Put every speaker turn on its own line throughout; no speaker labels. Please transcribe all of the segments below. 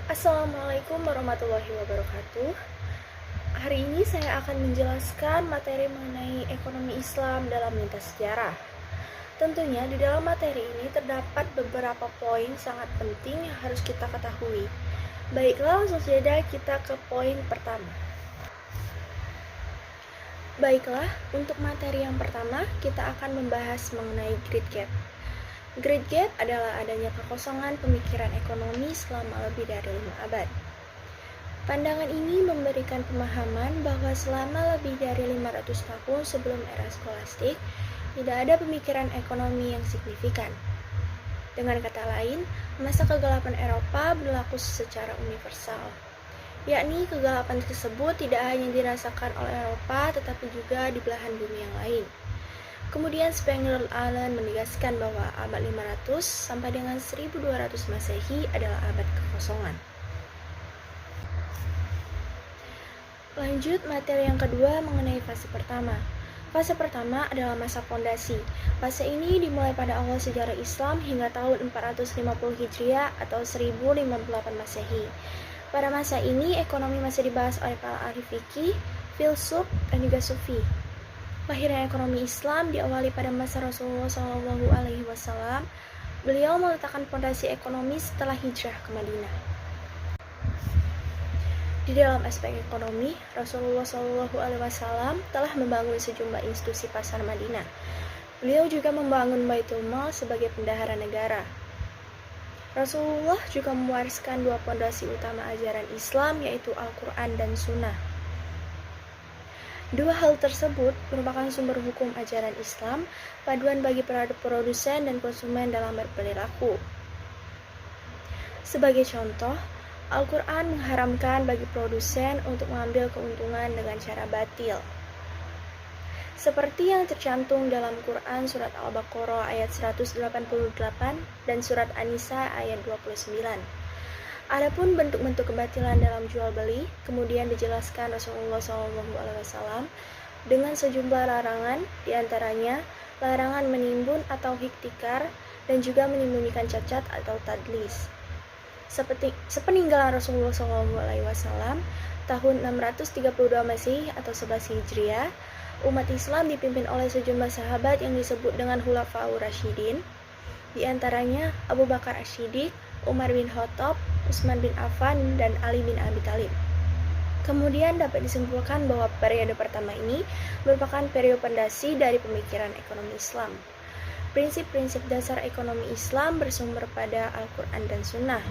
Assalamualaikum warahmatullahi wabarakatuh. Hari ini saya akan menjelaskan materi mengenai ekonomi Islam dalam lintas sejarah. Tentunya di dalam materi ini terdapat beberapa poin sangat penting yang harus kita ketahui. Baiklah, langsung saja kita ke poin pertama. Baiklah, untuk materi yang pertama kita akan membahas mengenai Great Gap. Great Gap adalah adanya kekosongan pemikiran ekonomi selama lebih dari 5 abad. Pandangan ini memberikan pemahaman bahwa selama lebih dari 500 tahun sebelum era skolastik, tidak ada pemikiran ekonomi yang signifikan. Dengan kata lain, masa kegelapan Eropa berlaku secara universal, yakni kegelapan tersebut tidak hanya dirasakan oleh Eropa tetapi juga di belahan bumi yang lain. Kemudian Spengler Allen menegaskan bahwa abad 500 sampai dengan 1200 Masehi adalah abad kekosongan. Lanjut materi yang kedua mengenai fase pertama. Fase pertama adalah masa fondasi. Fase ini dimulai pada awal sejarah Islam hingga tahun 450 Hijriah atau 1058 Masehi. Pada masa ini, ekonomi masih dibahas oleh para ahli fikih, filsuf, dan juga sufi. Lahirnya ekonomi Islam diawali pada masa Rasulullah SAW. Beliau meletakkan fondasi ekonomi setelah hijrah ke Madinah. Di dalam aspek ekonomi, Rasulullah SAW telah membangun sejumlah institusi pasar Madinah. Beliau juga membangun Baitul Mal sebagai bendahara negara. Rasulullah juga mewariskan dua pondasi utama ajaran Islam, yaitu Al-Quran dan Sunnah. Dua hal tersebut merupakan sumber hukum ajaran Islam, paduan bagi produsen dan konsumen dalam berperilaku. Sebagai contoh, Al-Quran mengharamkan bagi produsen untuk mengambil keuntungan dengan cara batil. Seperti yang tercantum dalam Quran surat Al-Baqarah ayat 188 dan surat An-Nisa ayat 29. Adapun bentuk-bentuk kebatilan dalam jual beli kemudian dijelaskan Rasulullah SAW dengan sejumlah larangan, diantaranya larangan menimbun atau hiktikar dan juga menyembunyikan cacat atau tadlis. Sepeninggalan Rasulullah SAW tahun 632 Masehi atau 11 Hijriah, umat Islam dipimpin oleh sejumlah sahabat yang disebut dengan Khulafaur Rasyidin, di antaranya Abu Bakar Asy-Syiddiq, Umar bin Khattab, Utsman bin Affan, dan Ali bin Abi Thalib. Kemudian dapat disimpulkan bahwa periode pertama ini merupakan periode pondasi dari pemikiran ekonomi Islam. Prinsip-prinsip dasar ekonomi Islam bersumber pada Al-Quran dan Sunnah.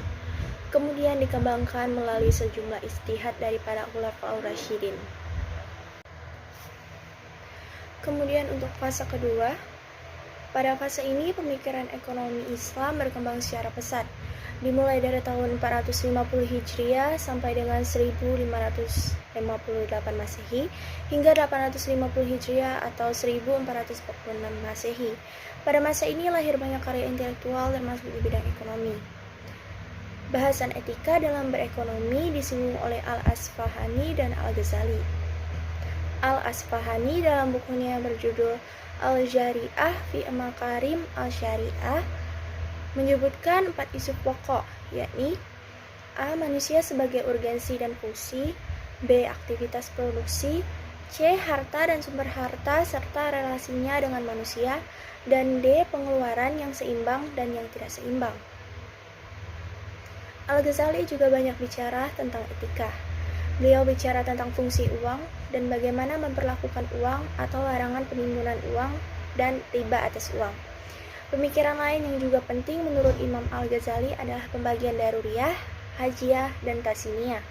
Kemudian dikembangkan melalui sejumlah ijtihad dari para Khulafaur Rasyidin. Kemudian untuk fase kedua, pada fase ini pemikiran ekonomi Islam berkembang secara pesat, dimulai dari tahun 450 Hijriah sampai dengan 1558 Masehi hingga 850 Hijriah atau 1446 Masehi. Pada masa ini lahir banyak karya intelektual termasuk di bidang ekonomi. Bahasan etika dalam berekonomi disinggung oleh Al-Asfahani dan Al-Ghazali. Al-Asfahani dalam bukunya yang berjudul Al-Jari'ah fi Makarim Al-Syari'ah menyebutkan 4 isu pokok, yakni A. Manusia sebagai urgensi dan fungsi, B. Aktivitas produksi, C. Harta dan sumber harta serta relasinya dengan manusia, dan D. Pengeluaran yang seimbang dan yang tidak seimbang. Al-Ghazali juga banyak bicara tentang etika. Beliau bicara tentang fungsi uang dan bagaimana memperlakukan uang atau larangan penimbunan uang dan riba atas uang. Pemikiran lain yang juga penting menurut Imam Al-Ghazali adalah pembagian daruriyah, hajiyah, dan tasimiyah.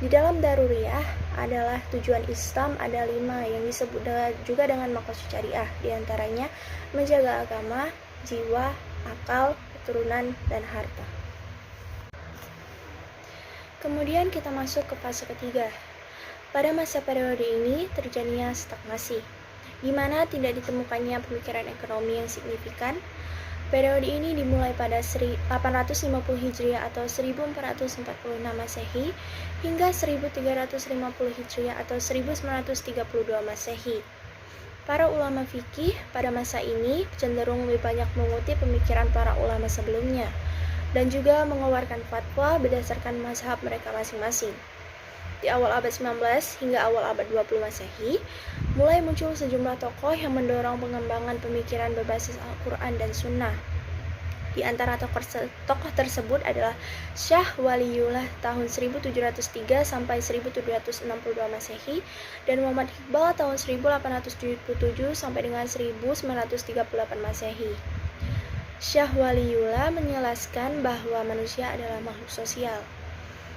Di dalam daruriyah adalah tujuan Islam ada 5 yang disebut juga dengan maqasid syariah, diantaranya menjaga agama, jiwa, akal, keturunan, dan harta. Kemudian kita masuk ke fase ketiga. Pada masa periode ini terjadinya stagnasi, di mana tidak ditemukannya pemikiran ekonomi yang signifikan. Periode ini dimulai pada 850 Hijriah atau 1446 Masehi hingga 1350 Hijriah atau 1932 Masehi. Para ulama fikih pada masa ini cenderung lebih banyak mengutip pemikiran para ulama sebelumnya. dan juga mengeluarkan fatwa berdasarkan mazhab mereka masing-masing. Di awal abad 19 hingga awal abad 20 Masehi, mulai muncul sejumlah tokoh yang mendorong pengembangan pemikiran berbasis Al-Quran dan Sunnah. Di antara tokoh tersebut adalah Syah Waliullah tahun 1703 sampai 1762 Masehi dan Muhammad Iqbal tahun 1877 sampai dengan 1938 Masehi. Syah Waliullah menjelaskan bahwa manusia adalah makhluk sosial.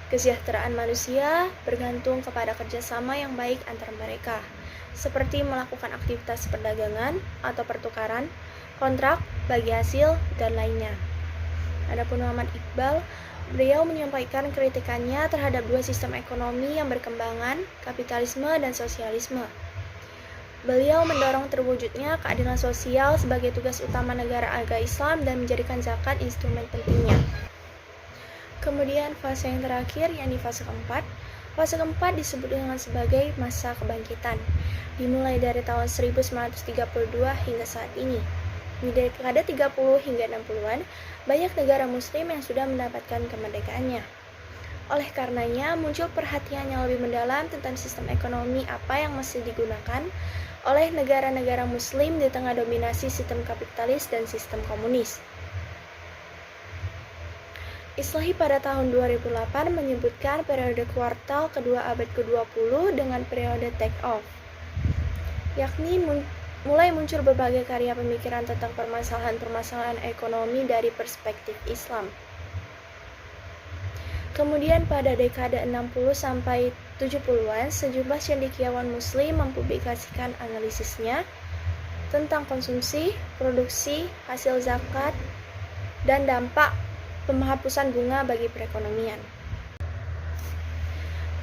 Kesejahteraan manusia bergantung kepada kerjasama yang baik antar mereka, seperti melakukan aktivitas perdagangan atau pertukaran, kontrak, bagi hasil, dan lainnya. Adapun Muhammad Iqbal, beliau menyampaikan kritikannya terhadap dua sistem ekonomi yang berkembangan, kapitalisme dan sosialisme. Beliau mendorong terwujudnya keadilan sosial sebagai tugas utama negara agama Islam dan menjadikan zakat instrumen pentingnya. Kemudian fase yang terakhir, yakni fase keempat. Fase keempat disebut dengan sebagai masa kebangkitan, dimulai dari tahun 1932 hingga saat ini. Di dekade 30 hingga 60-an, banyak negara muslim yang sudah mendapatkan kemerdekaannya. Oleh karenanya, muncul perhatian yang lebih mendalam tentang sistem ekonomi apa yang masih digunakan oleh negara-negara muslim di tengah dominasi sistem kapitalis dan sistem komunis. Islahi pada tahun 2008 menyebutkan periode kuartal kedua abad ke-20 dengan periode take-off, yakni mulai muncul berbagai karya pemikiran tentang permasalahan-permasalahan ekonomi dari perspektif Islam. Kemudian pada dekade 60 sampai 70-an, sejumlah cendekiawan muslim mempublikasikan analisisnya tentang konsumsi, produksi, hasil zakat, dan dampak penghapusan bunga bagi perekonomian.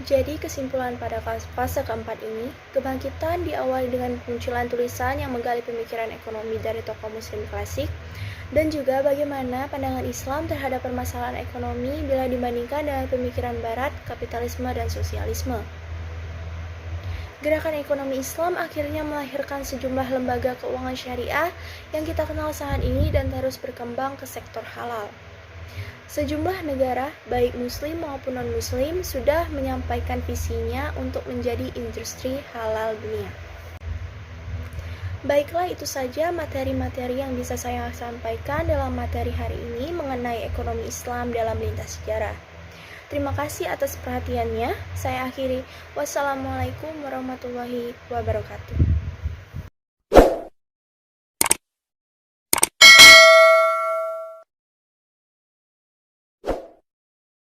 Jadi kesimpulan pada fase keempat ini, kebangkitan diawali dengan munculan tulisan yang menggali pemikiran ekonomi dari tokoh muslim klasik dan juga bagaimana pandangan Islam terhadap permasalahan ekonomi bila dibandingkan dengan pemikiran barat, kapitalisme dan sosialisme. Gerakan ekonomi Islam akhirnya melahirkan sejumlah lembaga keuangan syariah yang kita kenal saat ini dan terus berkembang ke sektor halal. Sejumlah negara, baik muslim maupun non-muslim, sudah menyampaikan visinya untuk menjadi industri halal dunia. Baiklah, itu saja materi-materi yang bisa saya sampaikan dalam materi hari ini mengenai ekonomi Islam dalam lintas sejarah. Terima kasih atas perhatiannya. Saya akhiri. Wassalamualaikum warahmatullahi wabarakatuh.